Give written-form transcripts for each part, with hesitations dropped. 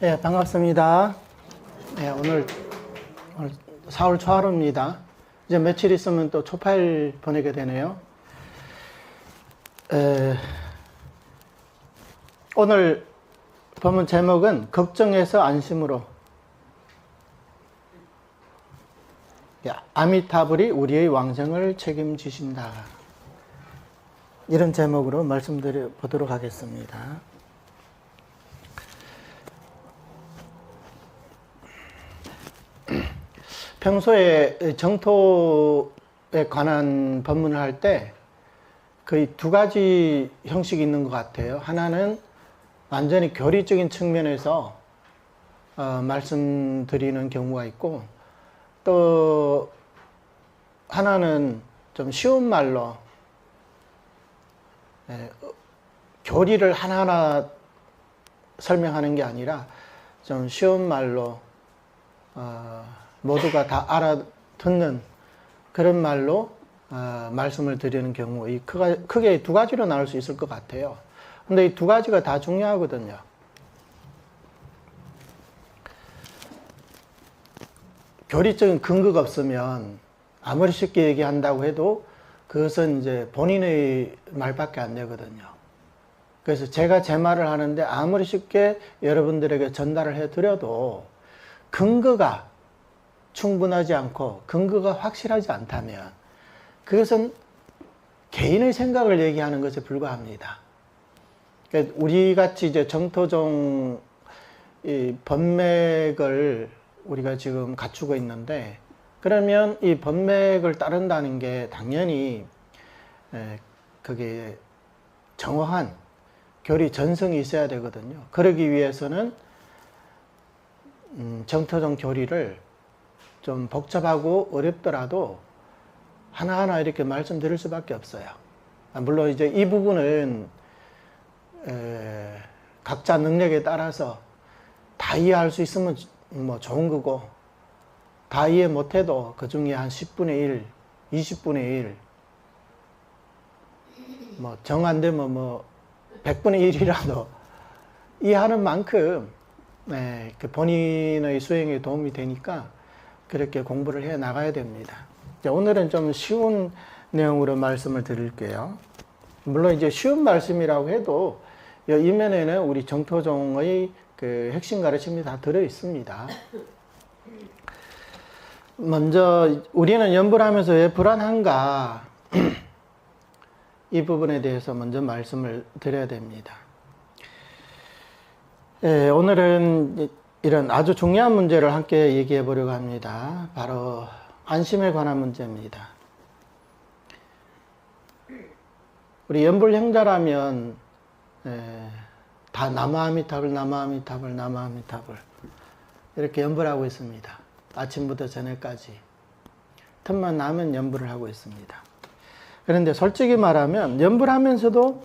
네, 반갑습니다. 네, 오늘 4월 초하루입니다. 이제 며칠 있으면 또 초파일 보내게 되네요. 오늘 본문 제목은 걱정에서 안심으로. 아미타불이 우리의 왕생을 책임지신다. 이런 제목으로 말씀드려 보도록 하겠습니다. 평소에 정토에 관한 법문을 할 때 거의 두 가지 형식이 있는 것 같아요. 하나는 완전히 교리적인 측면에서 말씀드리는 경우가 있고, 또 하나는 좀 쉬운 말로 교리를 하나하나 설명하는 게 아니라 좀 쉬운 말로 모두가 다 알아듣는 그런 말로 말씀을 드리는 경우, 크게 두 가지로 나눌 수 있을 것 같아요. 근데 이 두 가지가 다 중요하거든요. 교리적인 근거가 없으면 아무리 쉽게 얘기한다고 해도 그것은 이제 본인의 말밖에 안 되거든요. 그래서 제가 제 말을 하는데 아무리 쉽게 여러분들에게 전달을 해드려도 근거가 충분하지 않고 근거가 확실하지 않다면 그것은 개인의 생각을 얘기하는 것에 불과합니다. 그러니까 우리 같이 이제 정토종 이 법맥을 우리가 지금 갖추고 있는데, 그러면 이 법맥을 따른다는 게 당연히 그게 정확한 교리 전성이 있어야 되거든요. 그러기 위해서는 정토종 교리를 좀 복잡하고 어렵더라도 하나하나 이렇게 말씀드릴 수밖에 없어요. 물론 이제 이 부분은 각자 능력에 따라서 다 이해할 수 있으면 뭐 좋은 거고, 다 이해 못해도 그 중에 한 10분의 1, 20분의 1, 뭐 정 안 되면 뭐 100분의 1이라도 이해하는 만큼 그 본인의 수행에 도움이 되니까 그렇게 공부를 해 나가야 됩니다. 오늘은 좀 쉬운 내용으로 말씀을 드릴게요. 물론 이제 쉬운 말씀이라고 해도 이면에는 우리 정토종의 그 핵심 가르침이 다 들어 있습니다. 먼저 우리는 연불 하면서 왜 불안한가, 이 부분에 대해서 먼저 말씀을 드려야 됩니다. 오늘은 이런 아주 중요한 문제를 함께 얘기해 보려고 합니다. 바로 안심에 관한 문제입니다. 우리 연불행자라면 다 나무아미타불, 나무아미타불, 나무아미타불 이렇게 연불하고 있습니다. 아침부터 저녁까지 틈만 나면 연불을 하고 있습니다. 그런데 솔직히 말하면 연불하면서도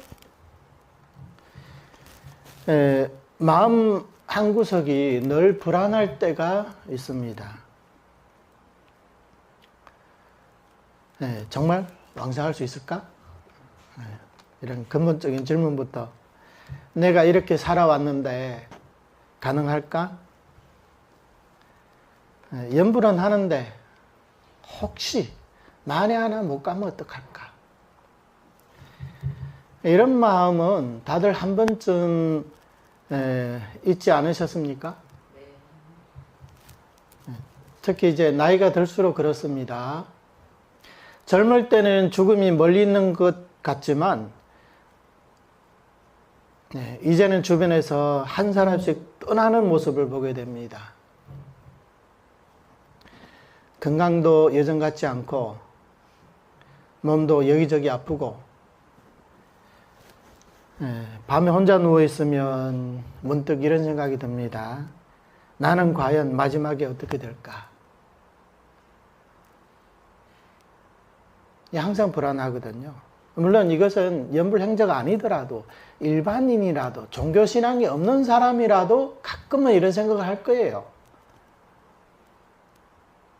마음 한구석이 늘 불안할 때가 있습니다. 정말 왕생할 수 있을까? 이런 근본적인 질문부터, 내가 이렇게 살아왔는데 가능할까? 연불은 하는데 혹시 만에 하나 못 가면 어떡할까? 이런 마음은 다들 한 번쯤 있지 않으셨습니까? 특히 이제 나이가 들수록 그렇습니다. 젊을 때는 죽음이 멀리 있는 것 같지만 이제는 주변에서 한 사람씩 떠나는 모습을 보게 됩니다. 건강도 예전 같지 않고 몸도 여기저기 아프고, 밤에 혼자 누워있으면 문득 이런 생각이 듭니다. 나는 과연 마지막에 어떻게 될까? 항상 불안하거든요. 물론 이것은 연불행자가 아니더라도 일반인이라도 종교신앙이 없는 사람이라도 가끔은 이런 생각을 할 거예요.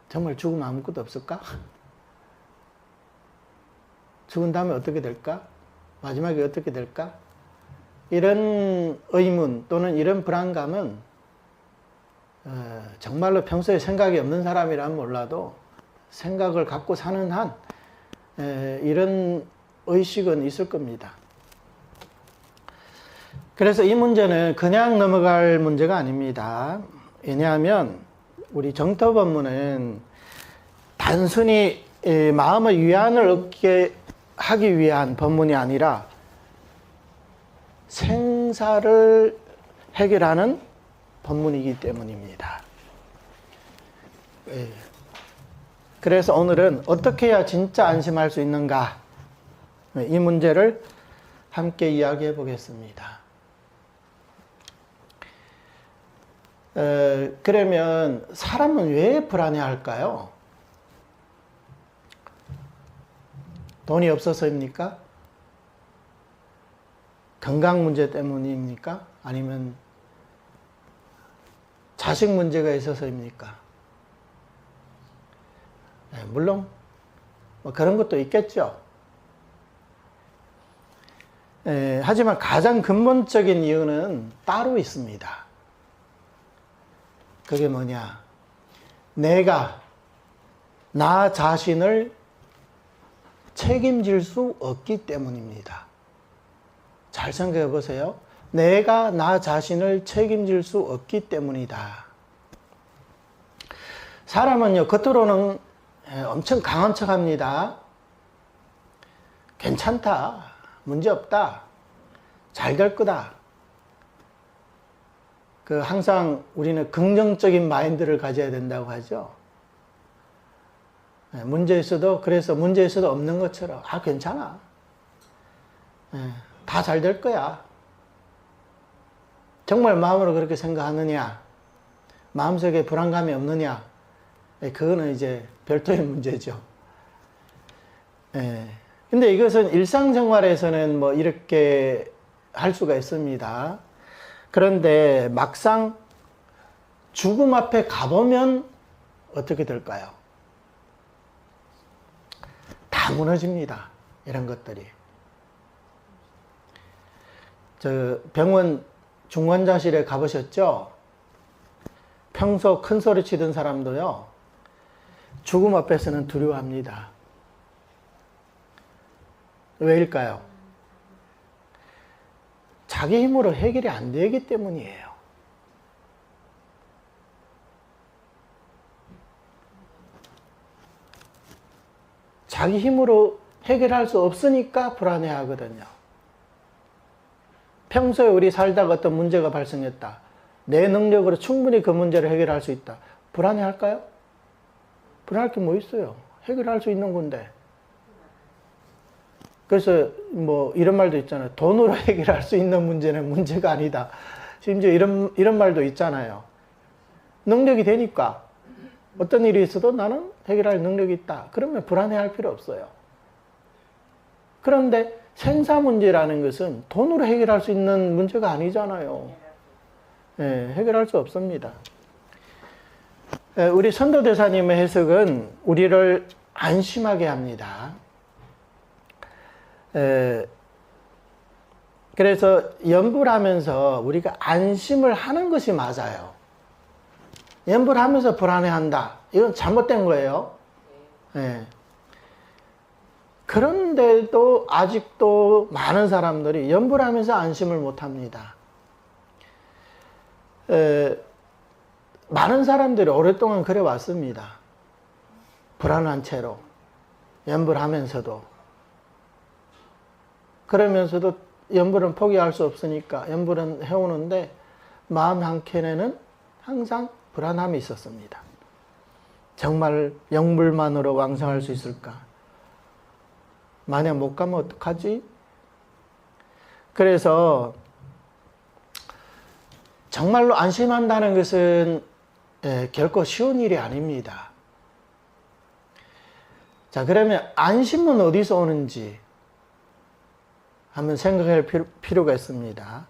정말 죽으면 아무것도 없을까? 죽은 다음에 어떻게 될까? 마지막에 어떻게 될까? 이런 의문 또는 이런 불안감은 정말로 평소에 생각이 없는 사람이라면 몰라도 생각을 갖고 사는 한 이런 의식은 있을 겁니다. 그래서 이 문제는 그냥 넘어갈 문제가 아닙니다. 왜냐하면 우리 정토법문은 단순히 마음의 위안을 얻게 하기 위한 법문이 아니라 생사를 해결하는 법문이기 때문입니다. 그래서 오늘은 어떻게 해야 진짜 안심할 수 있는가, 이 문제를 함께 이야기해 보겠습니다. 그러면 사람은 왜 불안해할까요? 돈이 없어서입니까? 건강 문제 때문입니까? 아니면 자식 문제가 있어서입니까? 물론 뭐 그런 것도 있겠죠. 하지만 가장 근본적인 이유는 따로 있습니다. 그게 뭐냐? 내가 나 자신을 책임질 수 없기 때문입니다. 잘 생각해 보세요. 내가 나 자신을 책임질 수 없기 때문이다. 사람은요, 겉으로는 엄청 강한 척 합니다. 괜찮다. 문제 없다. 잘 될 거다. 항상 우리는 긍정적인 마인드를 가져야 된다고 하죠. 문제 있어도, 그래서 문제 있어도 없는 것처럼, 괜찮아. 다 잘 될 거야. 정말 마음으로 그렇게 생각하느냐, 마음속에 불안감이 없느냐, 그거는 이제 별도의 문제죠. 근데 이것은 일상생활에서는 뭐 이렇게 할 수가 있습니다. 그런데 막상 죽음 앞에 가보면 어떻게 될까요? 다 무너집니다. 이런 것들이. 병원 중환자실에 가보셨죠? 평소 큰 소리 치던 사람도요, 죽음 앞에서는 두려워합니다. 왜일까요? 자기 힘으로 해결이 안 되기 때문이에요. 자기 힘으로 해결할 수 없으니까 불안해 하거든요. 평소에 우리 살다가 어떤 문제가 발생했다. 내 능력으로 충분히 그 문제를 해결할 수 있다. 불안해 할까요? 불안할 게 뭐 있어요? 해결할 수 있는 건데. 그래서 뭐 이런 말도 있잖아요. 돈으로 해결할 수 있는 문제는 문제가 아니다. 심지어 이런 말도 있잖아요. 능력이 되니까 어떤 일이 있어도 나는 해결할 능력이 있다. 그러면 불안해할 필요 없어요. 그런데 생사 문제라는 것은 돈으로 해결할 수 있는 문제가 아니잖아요. 해결할 수 없습니다. 우리 선도대사님의 해석은 우리를 안심하게 합니다. 그래서 연불 하면서 우리가 안심을 하는 것이 맞아요. 연불 하면서 불안해한다. 이건 잘못된 거예요. 그런데도 아직도 많은 사람들이 연불 하면서 안심을 못 합니다. 많은 사람들이 오랫동안 그래 왔습니다. 불안한 채로. 연불 하면서도. 그러면서도 연불은 포기할 수 없으니까 연불은 해오는데 마음 한켠에는 항상 불안함이 있었습니다. 정말 영불만으로 왕성할 수 있을까? 만약 못 가면 어떡하지? 그래서 정말로 안심한다는 것은 결코 쉬운 일이 아닙니다. 자, 그러면 안심은 어디서 오는지 한번 생각할 필요가 있습니다.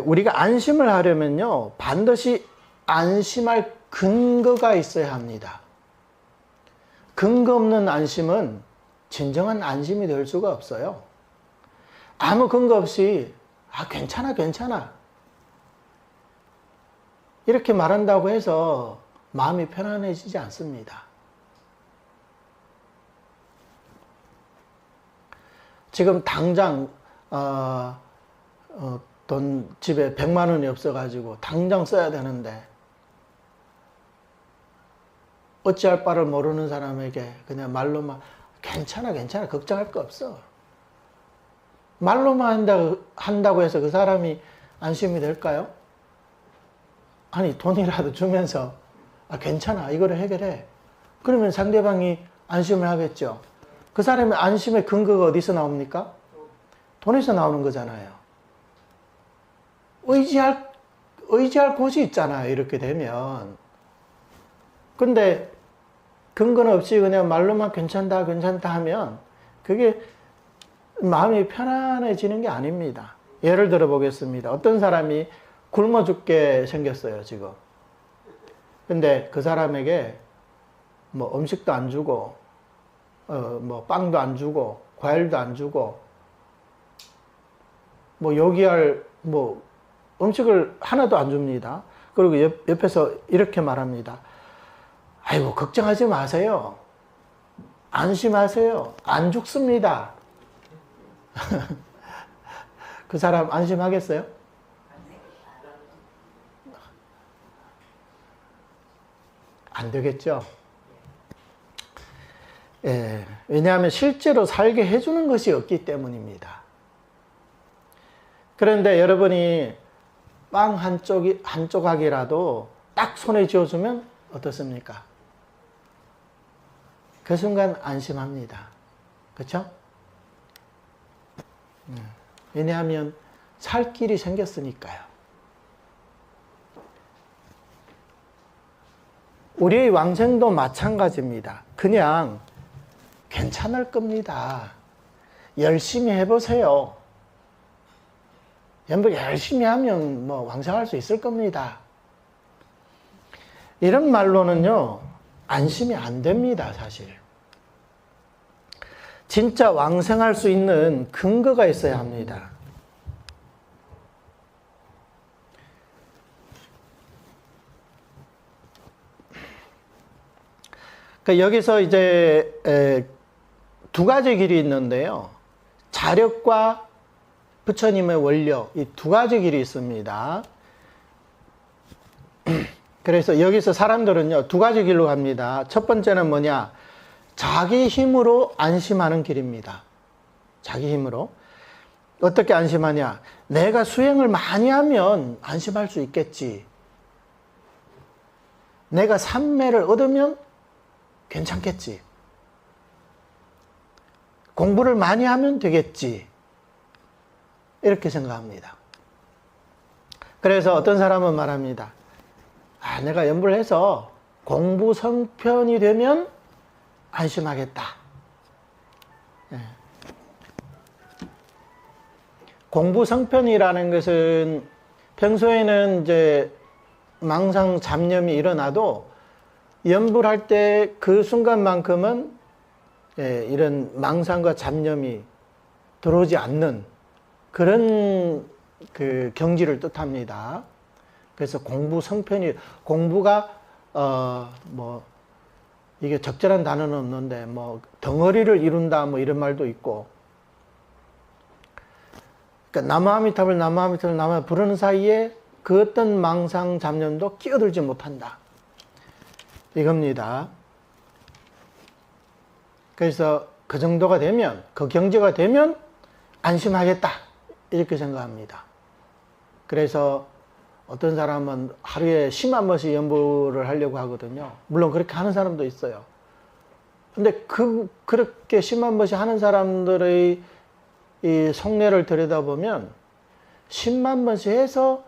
우리가 안심을 하려면요, 반드시 안심할 근거가 있어야 합니다. 근거 없는 안심은 진정한 안심이 될 수가 없어요. 아무 근거 없이 괜찮아. 이렇게 말한다고 해서 마음이 편안해지지 않습니다. 지금 당장 돈 집에 100만 원이 없어가지고 당장 써야 되는데 어찌할 바를 모르는 사람에게 그냥 말로만 괜찮아 걱정할 거 없어. 말로만 한다고 해서 그 사람이 안심이 될까요? 아니 돈이라도 주면서 괜찮아 이거를 해결해. 그러면 상대방이 안심을 하겠죠. 그 사람의 안심의 근거가 어디서 나옵니까? 돈에서 나오는 거잖아요. 의지할 곳이 있잖아요. 이렇게 되면. 근데 근거는 없이 그냥 말로만 괜찮다 하면 그게 마음이 편안해지는 게 아닙니다. 예를 들어 보겠습니다. 어떤 사람이 굶어 죽게 생겼어요, 지금. 근데 그 사람에게 뭐 음식도 안 주고, 뭐 빵도 안 주고, 과일도 안 주고, 뭐 요기할 뭐 음식을 하나도 안 줍니다. 그리고 옆에서 이렇게 말합니다. 아이고, 걱정하지 마세요. 안심하세요. 안 죽습니다. 그 사람 안심하겠어요? 안 되겠죠? 예, 왜냐하면 실제로 살게 해주는 것이 없기 때문입니다. 그런데 여러분이 빵 한 조각이라도 딱 손에 쥐어주면 어떻습니까? 그 순간 안심합니다. 그렇죠? 왜냐하면 살 길이 생겼으니까요. 우리의 왕생도 마찬가지입니다. 그냥 괜찮을 겁니다. 열심히 해보세요. 열심히 하면 뭐 왕생할 수 있을 겁니다. 이런 말로는요, 안심이 안 됩니다, 사실. 진짜 왕생할 수 있는 근거가 있어야 합니다. 그러니까 여기서 이제 두 가지 길이 있는데요. 자력과 부처님의 원력, 이 두 가지 길이 있습니다. 그래서 여기서 사람들은요, 두 가지 길로 갑니다. 첫 번째는 뭐냐? 자기 힘으로 안심하는 길입니다. 자기 힘으로. 어떻게 안심하냐? 내가 수행을 많이 하면 안심할 수 있겠지. 내가 삼매를 얻으면 괜찮겠지. 공부를 많이 하면 되겠지. 이렇게 생각합니다. 그래서 어떤 사람은 말합니다. 내가 연불을 해서 공부 성편이 되면 안심하겠다. 네. 공부 성편이라는 것은 평소에는 이제 망상 잡념이 일어나도 연불할 때 그 순간만큼은 이런 망상과 잡념이 들어오지 않는 그런 그 경지를 뜻합니다. 그래서 공부 성편이, 공부가 뭐 이게 적절한 단어는 없는데 뭐 덩어리를 이룬다 뭐 이런 말도 있고, 그러니까 나무아미탑을 부르는 사이에 그 어떤 망상 잡념도 끼어들지 못한다, 이겁니다. 그래서 그 정도가 되면, 그 경지가 되면 안심하겠다, 이렇게 생각합니다. 그래서 어떤 사람은 하루에 10만 번씩 연불을 하려고 하거든요. 물론 그렇게 하는 사람도 있어요. 근데 그렇게 10만 번씩 하는 사람들의 이 속내를 들여다보면 10만 번씩 해서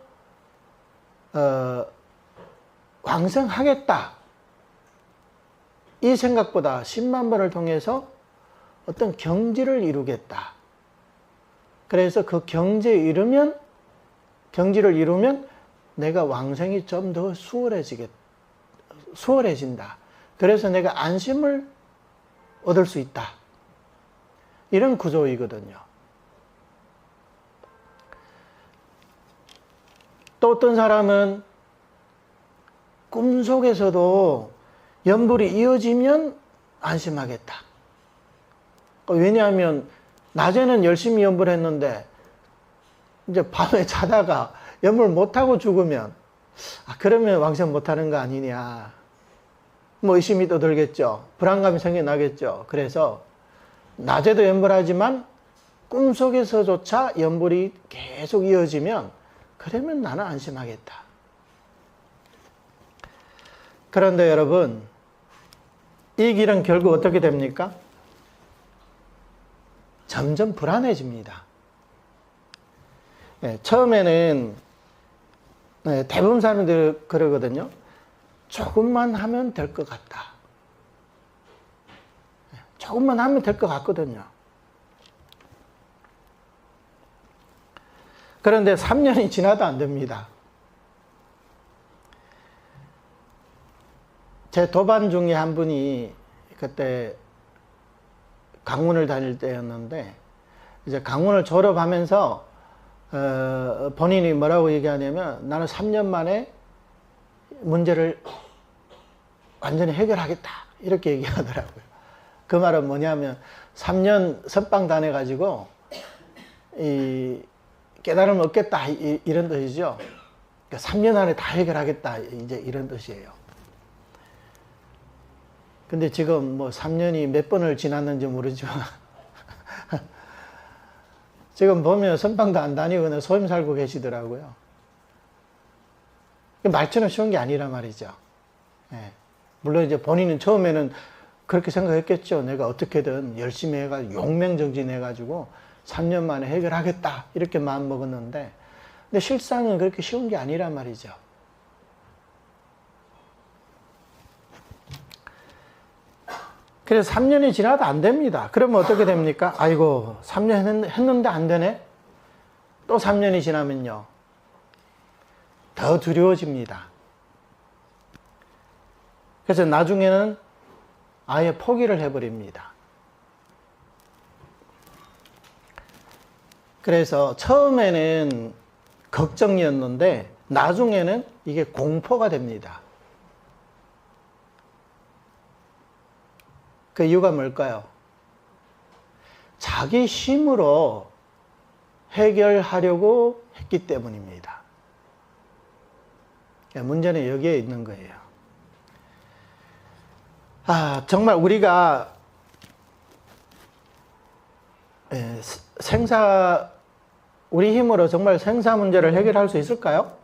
왕생하겠다, 이 생각보다 10만 번을 통해서 어떤 경지를 이루겠다. 그래서 그 경지를 이루면 내가 왕생이 좀 더 수월해진다. 그래서 내가 안심을 얻을 수 있다. 이런 구조이거든요. 또 어떤 사람은 꿈속에서도 연불이 이어지면 안심하겠다. 왜냐하면 낮에는 열심히 연불했는데 이제 밤에 자다가 연불 못하고 죽으면 그러면 왕생 못하는 거 아니냐. 뭐 의심이 또 들겠죠. 불안감이 생겨나겠죠. 그래서 낮에도 연불하지만 꿈속에서조차 연불이 계속 이어지면 그러면 나는 안심하겠다. 그런데 여러분, 이 길은 결국 어떻게 됩니까? 점점 불안해집니다. 처음에는 대부분 사람들이 그러거든요. 조금만 하면 될 것 같다. 조금만 하면 될 것 같거든요. 그런데 3년이 지나도 안 됩니다. 제 도반 중에 한 분이 그때 강원을 다닐 때였는데, 이제 강원을 졸업하면서 본인이 뭐라고 얘기하냐면, 나는 3년 만에 문제를 완전히 해결하겠다, 이렇게 얘기하더라고요. 그 말은 뭐냐면 3년 선빵 다녀가지고 이 깨달음을 얻겠다, 이런 뜻이죠. 그러니까 3년 안에 다 해결하겠다, 이제 이런 뜻이에요. 근데 지금 뭐 3년이 몇 번을 지났는지 모르지만 지금 보면 선방도 안 다니고 그냥 소임 살고 계시더라고요. 말처럼 쉬운 게 아니란 말이죠. 예. 물론 이제 본인은 처음에는 그렇게 생각했겠죠. 내가 어떻게든 열심히 해가지고 용맹정진해가지고 3년 만에 해결하겠다, 이렇게 마음 먹었는데, 근데 실상은 그렇게 쉬운 게 아니란 말이죠. 그래서 3년이 지나도 안 됩니다. 그러면 어떻게 됩니까? 아이고, 3년 했는데 안 되네? 또 3년이 지나면요, 더 두려워집니다. 그래서 나중에는 아예 포기를 해버립니다. 그래서 처음에는 걱정이었는데 나중에는 이게 공포가 됩니다. 그 이유가 뭘까요? 자기 힘으로 해결하려고 했기 때문입니다. 문제는 여기에 있는 거예요. 정말 우리가 우리 힘으로 정말 생사 문제를 해결할 수 있을까요?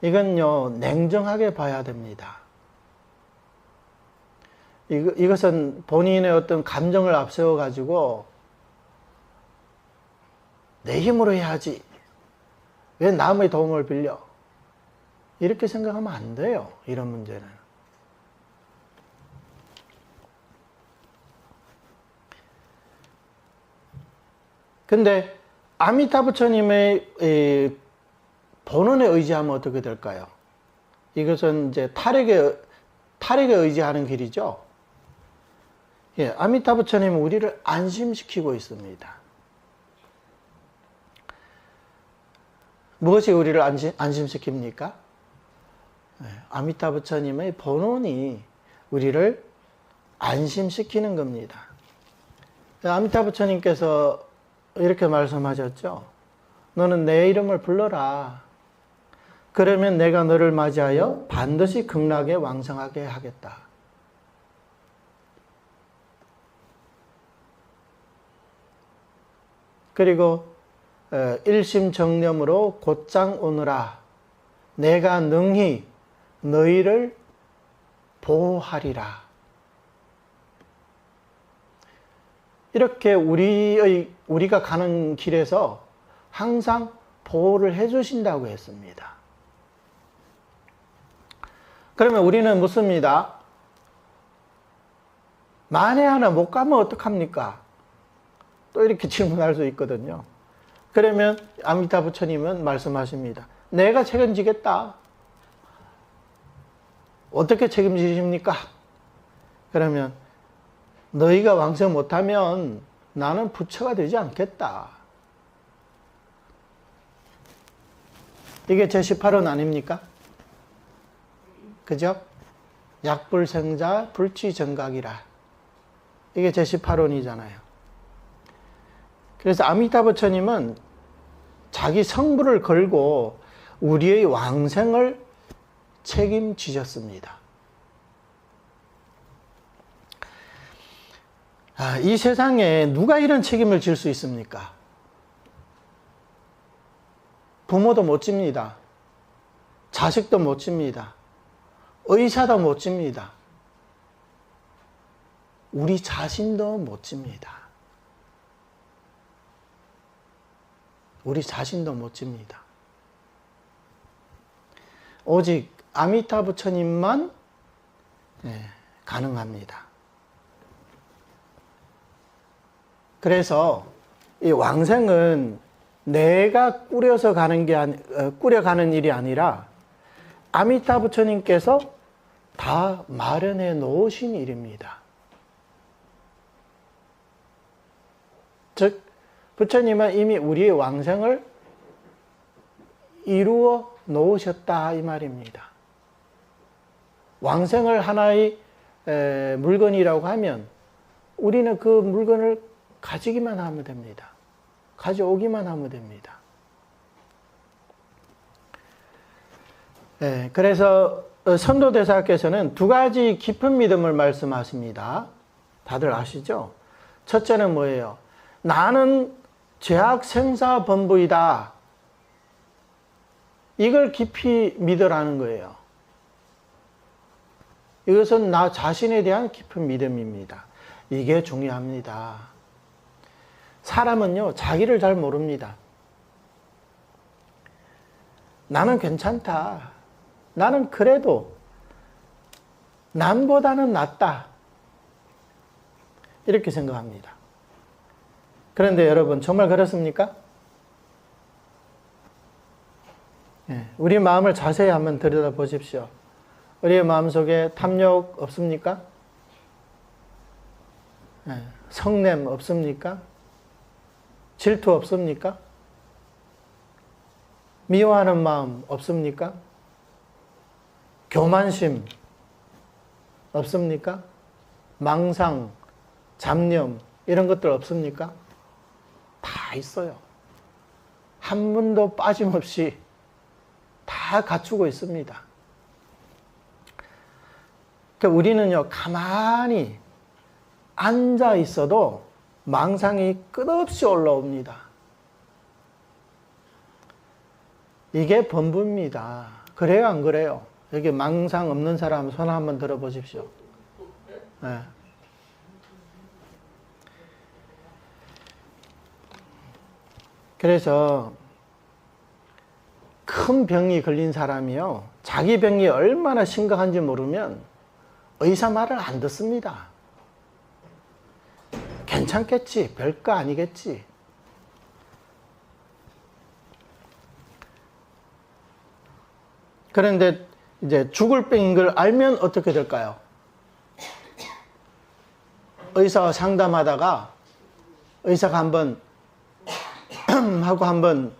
이건요, 냉정하게 봐야 됩니다. 이것은 본인의 어떤 감정을 앞세워 가지고 내 힘으로 해야지, 왜 남의 도움을 빌려, 이렇게 생각하면 안 돼요. 이런 문제는. 근데 아미타부 부처님의 본원에 의지하면 어떻게 될까요? 이것은 이제 탈핵에 의지하는 길이죠. 예, 아미타부 부처님은 우리를 안심시키고 있습니다. 무엇이 우리를 안심시킵니까? 아미타부 부처님의 본원이 우리를 안심시키는 겁니다. 아미타부 부처님께서 이렇게 말씀하셨죠. 너는 내 이름을 불러라. 그러면 내가 너를 맞이하여 반드시 극락에 왕성하게 하겠다. 그리고 일심정념으로 곧장 오너라. 내가 능히 너희를 보호하리라. 이렇게 우리가 가는 길에서 항상 보호를 해주신다고 했습니다. 그러면 우리는 묻습니다. 만에 하나 못 가면 어떡합니까? 또 이렇게 질문할 수 있거든요. 그러면 아미타 부처님은 말씀하십니다. 내가 책임지겠다. 어떻게 책임지십니까? 그러면 너희가 왕성 못하면 나는 부처가 되지 않겠다. 이게 제18원 아닙니까? 그죠? 약불생자 불취정각이라. 이게 제18원이잖아요. 그래서 아미타부처님은 자기 성부를 걸고 우리의 왕생을 책임지셨습니다. 이 세상에 누가 이런 책임을 질 수 있습니까? 부모도 못 집니다. 자식도 못 집니다. 의사도 못 집니다. 우리 자신도 못 집니다. 우리 자신도 못 집니다. 오직 아미타 부처님만 가능합니다. 그래서 이 왕생은 내가 꾸려가는 일이 아니라 아미타 부처님께서 다 마련해 놓으신 일입니다. 즉, 부처님은 이미 우리의 왕생을 이루어 놓으셨다 이 말입니다. 왕생을 하나의 물건이라고 하면 우리는 그 물건을 가지기만 하면 됩니다. 가져오기만 하면 됩니다. 그래서 선도대사께서는 두 가지 깊은 믿음을 말씀하십니다. 다들 아시죠? 첫째는 뭐예요? 나는 죄악 생사범부이다. 이걸 깊이 믿으라는 거예요. 이것은 나 자신에 대한 깊은 믿음입니다. 이게 중요합니다. 사람은요, 자기를 잘 모릅니다. 나는 괜찮다. 나는 그래도 남보다는 낫다. 이렇게 생각합니다. 그런데 여러분, 정말 그렇습니까? 우리 마음을 자세히 한번 들여다보십시오. 우리의 마음속에 탐욕 없습니까? 성냄 없습니까? 질투 없습니까? 미워하는 마음 없습니까? 교만심 없습니까? 망상, 잡념 이런 것들 없습니까? 다 있어요. 한 분도 빠짐없이 다 갖추고 있습니다. 그러니까 우리는요, 가만히 앉아 있어도 망상이 끝없이 올라옵니다. 이게 범부입니다. 그래요, 안 그래요? 여기 망상 없는 사람 손 한번 들어보십시오. 네. 그래서 큰 병이 걸린 사람이요, 자기 병이 얼마나 심각한지 모르면 의사 말을 안 듣습니다. 괜찮겠지, 별거 아니겠지. 그런데 이제 죽을 병인 걸 알면 어떻게 될까요? 의사와 상담하다가 의사가 한번 하고 한번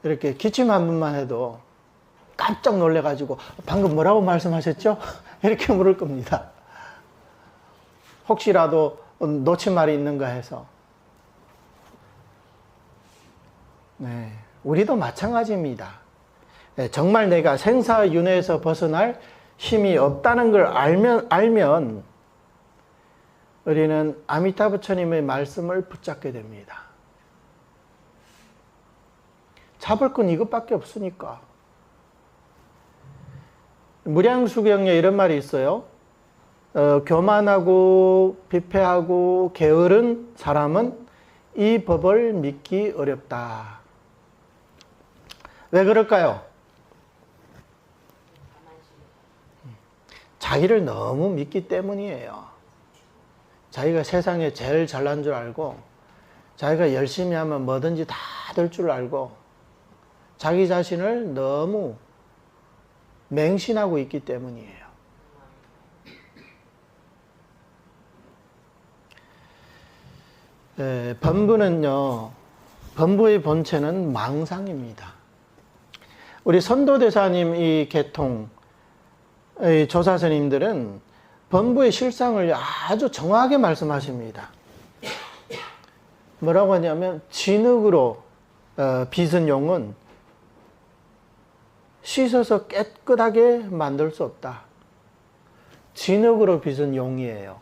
이렇게 기침 한 번만 해도 깜짝 놀래가지고 방금 뭐라고 말씀하셨죠? 이렇게 물을 겁니다. 혹시라도 놓친 말이 있는가 해서. 네, 우리도 마찬가지입니다. 네, 정말 내가 생사윤회에서 벗어날 힘이 없다는 걸 알면 우리는 아미타 부처님의 말씀을 붙잡게 됩니다. 잡을 건 이것밖에 없으니까. 무량수경에 이런 말이 있어요. 교만하고 비패하고 게으른 사람은 이 법을 믿기 어렵다. 왜 그럴까요? 자기를 너무 믿기 때문이에요. 자기가 세상에 제일 잘난 줄 알고, 자기가 열심히 하면 뭐든지 다 될 줄 알고, 자기 자신을 너무 맹신하고 있기 때문이에요. 범부는요, 범부의 본체는 망상입니다. 우리 선도대사님 이 계통의 조사스님들은 범부의 실상을 아주 정확하게 말씀하십니다. 뭐라고 하냐면 진흙으로 빚은 용은 씻어서 깨끗하게 만들 수 없다. 진흙으로 빚은 용이에요.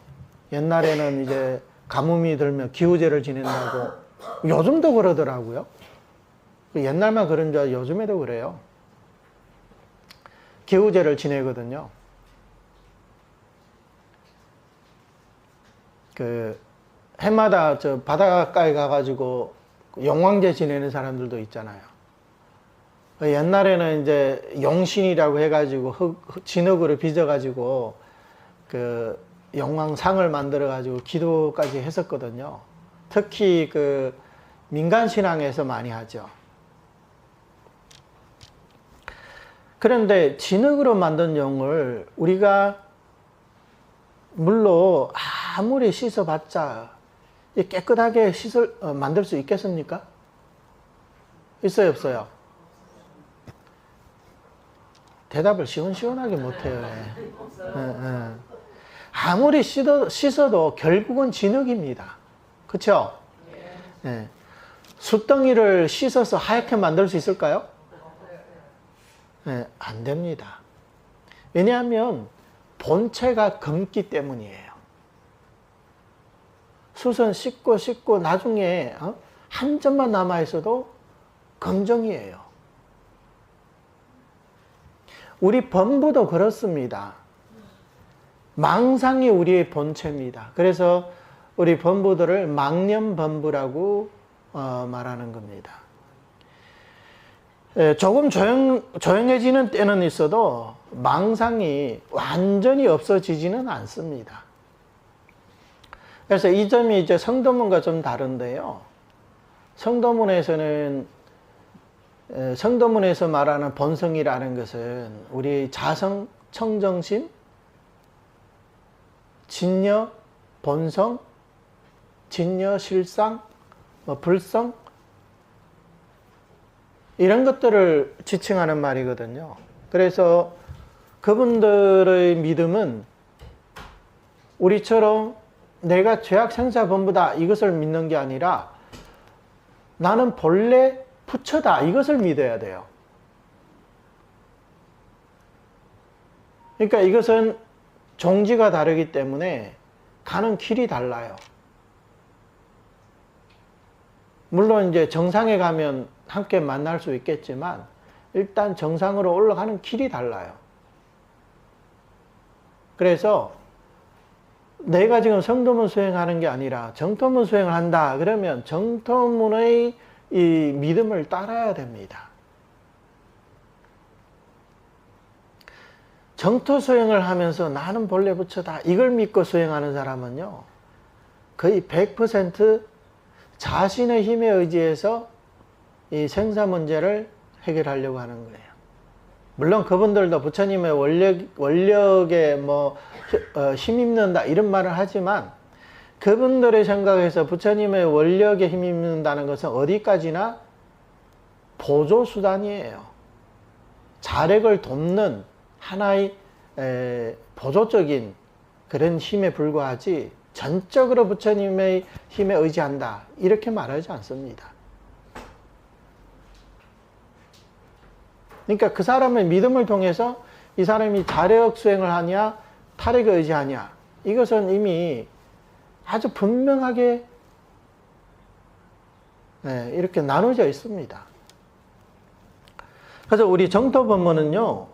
옛날에는 이제 가뭄이 들면 기우제를 지낸다고 요즘도 그러더라고요. 옛날만 그런 줄 알고 요즘에도 그래요. 기우제를 지내거든요. 해마다 저 바닷가에 가가지고 용왕제 지내는 사람들도 있잖아요. 옛날에는 이제 용신이라고 해가지고 진흙으로 빚어가지고 그 용왕상을 만들어가지고 기도까지 했었거든요. 특히 그 민간신앙에서 많이 하죠. 그런데 진흙으로 만든 용을 우리가 물로 아무리 씻어봤자 깨끗하게 만들 수 있겠습니까? 있어요, 없어요? 대답을 시원시원하게 못해요. 아무리 씻어도 결국은 진흙입니다. 그렇죠? 네. 숯덩이를 씻어서 하얗게 만들 수 있을까요? 네, 안 됩니다. 왜냐하면 본체가 검기 때문이에요. 숯은 씻고 나중에 한 점만 남아있어도 검정이에요. 우리 범부도 그렇습니다. 망상이 우리의 본체입니다. 그래서 우리 범부들을 망념범부라고 말하는 겁니다. 조금 조용해지는 때는 있어도 망상이 완전히 없어지지는 않습니다. 그래서 이 점이 이제 성도문과 좀 다른데요. 성도문에서 말하는 본성이라는 것은 우리 자성, 청정심, 진여, 본성, 진여, 실상, 불성 이런 것들을 지칭하는 말이거든요. 그래서 그분들의 믿음은 우리처럼 내가 죄악 생사범부다 이것을 믿는 게 아니라 나는 본래 부처다 이것을 믿어야 돼요. 그러니까 이것은 종지가 다르기 때문에 가는 길이 달라요. 물론 이제 정상에 가면 함께 만날 수 있겠지만 일단 정상으로 올라가는 길이 달라요. 그래서 내가 지금 성도문 수행하는 게 아니라 정토문 수행을 한다 그러면 정토문의 이 믿음을 따라야 됩니다. 정토 수행을 하면서 나는 본래 부처다 이걸 믿고 수행하는 사람은요 거의 100% 자신의 힘에 의지해서 이 생사 문제를 해결하려고 하는 거예요. 물론 그분들도 부처님의 원력에 힘입는다 이런 말을 하지만 그분들의 생각에서 부처님의 원력에 힘입는다는 것은 어디까지나 보조수단이에요. 자력을 돕는 하나의 보조적인 그런 힘에 불과하지 전적으로 부처님의 힘에 의지한다 이렇게 말하지 않습니다. 그러니까 그 사람의 믿음을 통해서 이 사람이 자력 수행을 하냐 탈핵에 의지하냐 이것은 이미 아주 분명하게 이렇게 나눠져 있습니다. 그래서 우리 정토법문은요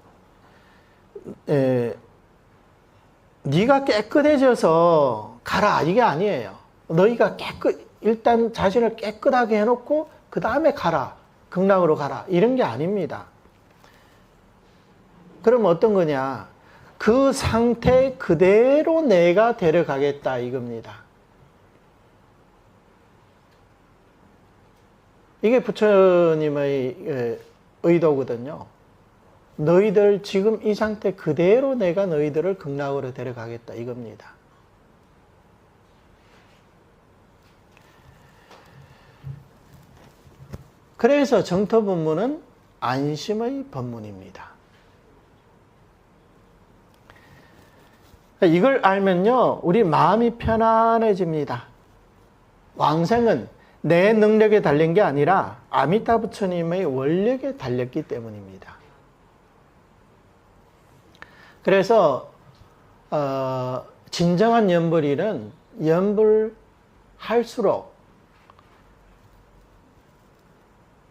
네가 깨끗해져서 가라 이게 아니에요. 너희가 일단 자신을 깨끗하게 해놓고 그 다음에 가라 극락으로 가라 이런 게 아닙니다. 그럼 어떤 거냐 그 상태 그대로 내가 데려가겠다 이겁니다. 이게 부처님의 의도거든요. 너희들 지금 이 상태 그대로 내가 너희들을 극락으로 데려가겠다 이겁니다. 그래서 정토법문은 안심의 법문입니다. 이걸 알면요, 우리 마음이 편안해집니다. 왕생은 내 능력에 달린 게 아니라 아미타 부처님의 원력에 달렸기 때문입니다. 그래서 진정한 연불일은 연불할수록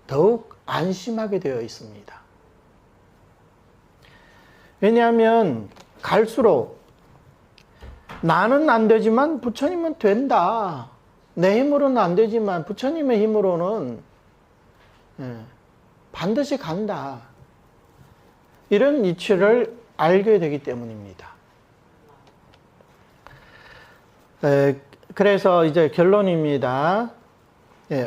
더욱 안심하게 되어 있습니다. 왜냐하면 갈수록 나는 안 되지만 부처님은 된다. 내 힘으로는 안 되지만 부처님의 힘으로는 반드시 간다. 이런 이치를 알게 되기 때문입니다. 그래서 이제 결론입니다.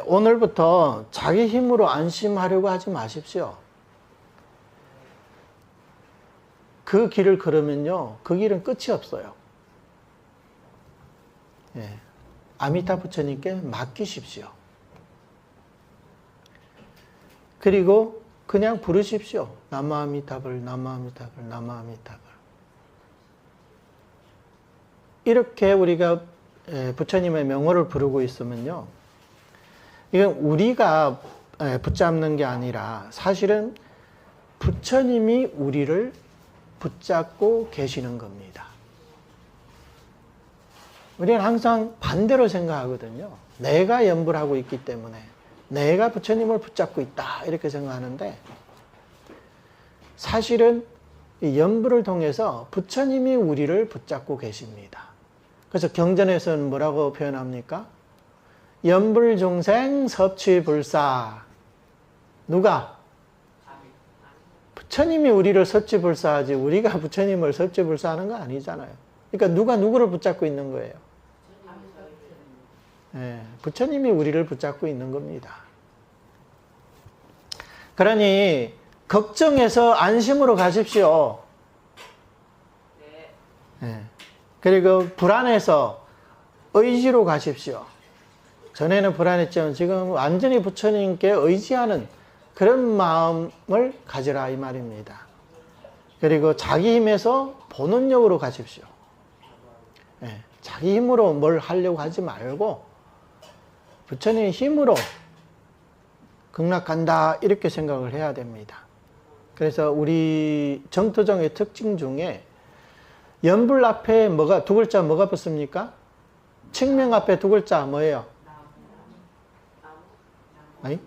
오늘부터 자기 힘으로 안심하려고 하지 마십시오. 그 길을 걸으면요, 그 길은 끝이 없어요. 아미타 부처님께 맡기십시오. 그리고 그냥 부르십시오. 나무아미타불, 나무아미타불, 나무아미타불. 이렇게 우리가 부처님의 명호를 부르고 있으면요, 이건 우리가 붙잡는 게 아니라 사실은 부처님이 우리를 붙잡고 계시는 겁니다. 우리는 항상 반대로 생각하거든요. 내가 연불하고 있기 때문에 내가 부처님을 붙잡고 있다 이렇게 생각하는데, 사실은 이 연불을 통해서 부처님이 우리를 붙잡고 계십니다. 그래서 경전에서는 뭐라고 표현합니까? 연불중생 섭취불사. 누가? 부처님이 우리를 섭취불사하지 우리가 부처님을 섭취불사하는 거 아니잖아요. 그러니까 누가 누구를 붙잡고 있는 거예요? 부처님이 우리를 붙잡고 있는 겁니다. 그러니 걱정해서 안심으로 가십시오. 그리고 불안해서 의지로 가십시오. 전에는 불안했지만 지금 완전히 부처님께 의지하는 그런 마음을 가지라 이 말입니다. 그리고 자기 힘에서 본원력으로 가십시오. 자기 힘으로 뭘 하려고 하지 말고 부처님의 힘으로 극락한다 이렇게 생각을 해야 됩니다. 그래서 우리 정토정의 특징 중에 연불 앞에 뭐가 두 글자 뭐가 붙습니까? 칭명 앞에 두 글자 뭐예요? 아니,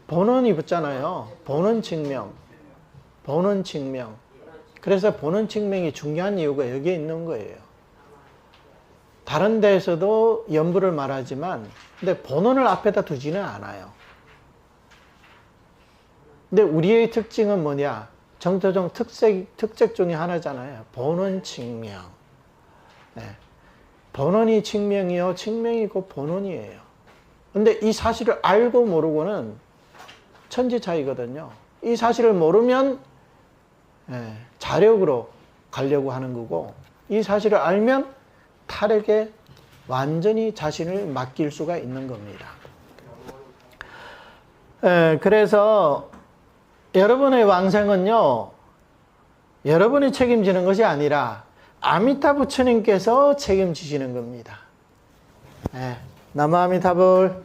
본원이 붙잖아요. 본원 칭명. 본원 칭명. 그래서 본원 칭명이 중요한 이유가 여기에 있는 거예요. 다른 데에서도 연불을 말하지만 근데 본원을 앞에다 두지는 않아요. 근데 우리의 특징은 뭐냐? 정토정 특색 중에 하나잖아요. 본원 칭명. 본원이 칭명이요. 칭명이 곧 본원이에요. 근데 이 사실을 알고 모르고는 천지 차이거든요. 이 사실을 모르면 자력으로 가려고 하는 거고, 이 사실을 알면 탈에게 완전히 자신을 맡길 수가 있는 겁니다. 그래서 여러분의 왕생은요, 여러분이 책임지는 것이 아니라 아미타 부처님께서 책임지시는 겁니다. 나무 아미타불.